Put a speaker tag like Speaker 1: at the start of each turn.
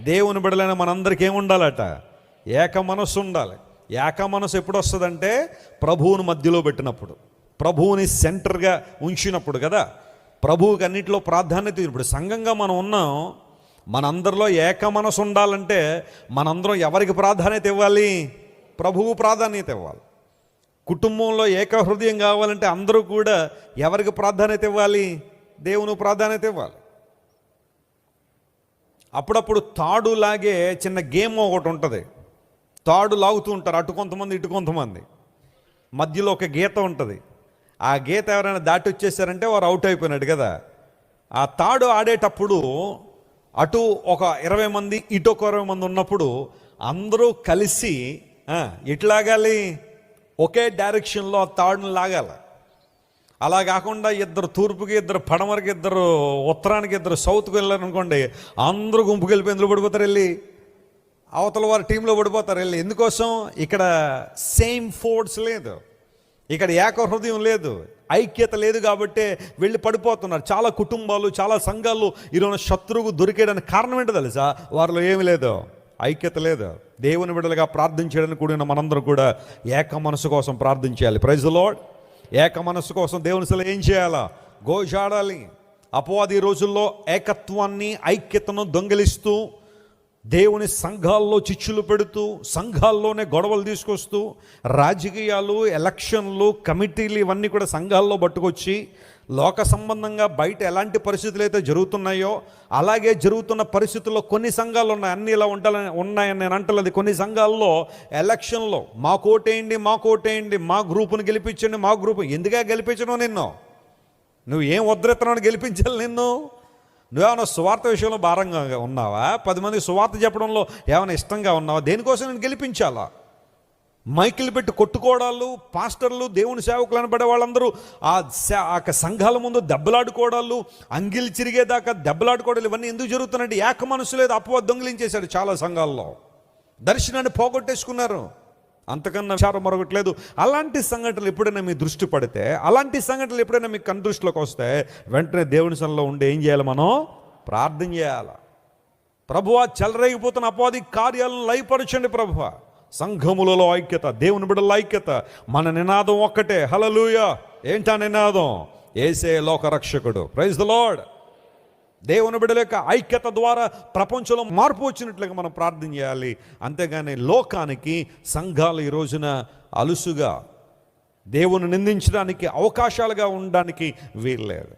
Speaker 1: దేవుని బిడ్డలైన మనందరికీ ఏముండాలట? ఏక మనస్సు ఉండాలి. ఏక మనస్సు ఎప్పుడు వస్తుందంటే ప్రభువుని మధ్యలో పెట్టినప్పుడు, ప్రభువుని సెంటర్గా ఉంచినప్పుడు కదా. ప్రభువుకి అన్నింటిలో ప్రాధాన్యత. ఇప్పుడు సంఘంగా మనం ఉన్నాం, మనందరిలో ఏక మనసు ఉండాలంటే మనందరం ఎవరికి ప్రాధాన్యత ఇవ్వాలి? ప్రభువు ప్రాధాన్యత ఇవ్వాలి. కుటుంబంలో ఏక హృదయం కావాలంటే అందరూ కూడా ఎవరికి ప్రాధాన్యత ఇవ్వాలి? దేవుని ప్రాధాన్యత ఇవ్వాలి. అప్పుడప్పుడు తాడు లాగే చిన్న గేమ్ ఒకటి ఉంటుంది. తాడు లాగుతూ ఉంటారు, అటు కొంతమంది ఇటు కొంతమంది. మధ్యలో ఒక గీత ఉంటుంది. ఆ గీత ఎవరైనా దాటి వచ్చేసారంటే వారు అవుట్ అయిపోయినట్టు కదా. ఆ తాడు ఆడేటప్పుడు అటు ఒక 20 మంది ఇటు ఒక 20 మంది ఉన్నప్పుడు అందరూ కలిసి ఎటు లాగాలి? ఒకే డైరెక్షన్లో ఆ తాడుని లాగాలి. అలా కాకుండా ఇద్దరు తూర్పుకి, ఇద్దరు పడమరకి, ఇద్దరు ఉత్తరానికి, ఇద్దరు సౌత్కి వెళ్ళారనుకోండి, అందరూ గుంపుకి వెళ్ళిపోయి ఎందులో పడిపోతారు? వెళ్ళి అవతల వారి టీంలో పడిపోతారు. వెళ్ళి ఎందుకోసం? ఇక్కడ సేమ్ ఫోర్స్ లేదు, ఇక్కడ ఏక హృదయం లేదు, ఐక్యత లేదు. కాబట్టి వెళ్ళి పడిపోతున్నారు. చాలా కుటుంబాలు, చాలా సంఘాలు ఈరోజు శత్రువుకు దొరికేయడానికి కారణం ఏంటో తెలుసా? వారిలో ఏమి లేదు, ఐక్యత లేదు. దేవుని బిడ్డలుగా ప్రార్థించడానికి కూడిన మనందరం కూడా ఏక మనసు కోసం ప్రార్థించాలి. Praise the lord. ఏక మనస్సు కోసం దేవుని అసలు ఏం చేయాలా? గోజాడాలి. అపవాది ఈ రోజుల్లో ఏకత్వాన్ని, ఐక్యతను దొంగిలిస్తూ, దేవుని సంఘాల్లో చిచ్చులు పెడుతూ, సంఘాల్లోనే గొడవలు తీసుకొస్తూ, రాజకీయాలు, ఎలక్షన్లు, కమిటీలు ఇవన్నీ కూడా సంఘాల్లో పట్టుకొచ్చి, లోక సంబంధంగా బయట ఎలాంటి పరిస్థితులు అయితే జరుగుతున్నాయో అలాగే జరుగుతున్న పరిస్థితుల్లో కొన్ని సంఘాలు ఉన్నాయి. అన్నీ ఇలా ఉన్నాయని నేను అంటలేదు. కొన్ని సంఘాల్లో ఎలక్షన్లో మా కోటేయండి, మా కోటేయండి, మా గ్రూపును గెలిపించండి, మా గ్రూపు. ఎందుగా గెలిపించడం? నువ్వు ఏం ఉద్ధరిస్తున్నావు? గెలిపించాలి నిన్ను? నువ్వేమైనా సువార్త విషయంలో భారంగా ఉన్నావా? 10 మందికి సువార్త చెప్పడంలో ఏమైనా ఇష్టంగా ఉన్నావా? దేనికోసం నేను గెలిపించాలా? మైకిలు పెట్టి కొట్టుకోవడాలు, పాస్టర్లు, దేవుని సేవకులు అనబడే వాళ్ళందరూ ఆ సంఘాల ముందు దెబ్బలాడుకోవడాలు, అంగిలు చిరిగేదాకా దెబ్బలాడుకోవడాలు, ఇవన్నీ ఎందుకు జరుగుతున్నాయంటే ఏక మనసు లేదు. అపవాది దొంగిలించేశాడు చాలా సంఘాల్లో. దర్శనాన్ని పోగొట్టేసుకున్నారు. అంతకన్నా విచారం మరొకట్లేదు. అలాంటి సంఘటనలు ఎప్పుడైనా మీ దృష్టి పడితే, అలాంటి సంఘటనలు ఎప్పుడైనా మీకు కన్ను దృష్టిలోకి వస్తే వెంటనే దేవుని సన్నిధిలో ఉండి ఏం చేయాలి? మనం ప్రార్థన చేయాలి. ప్రభువా, చెలరేగిపోతున్న అపవాది కార్యాలను లయపరచండి ప్రభువా. సంఘములలో ఐక్యత, దేవుని బిడ్డల ఐక్యత. మన నినాదం ఒక్కటే, హల్లెలూయా. ఏంటా నినాదం? యేసే లోకరక్షకుడు. Praise the Lord. దేవుని బిడ్డల యొక్క ఐక్యత ద్వారా ప్రపంచంలో మార్పు వచ్చినట్లుగా మనం ప్రార్థన చేయాలి. అంతేగాని లోకానికి సంఘాలు ఈ రోజున అలుసుగా, దేవుని నిందించడానికి అవకాశాలుగా ఉండడానికి వీల్లేదు.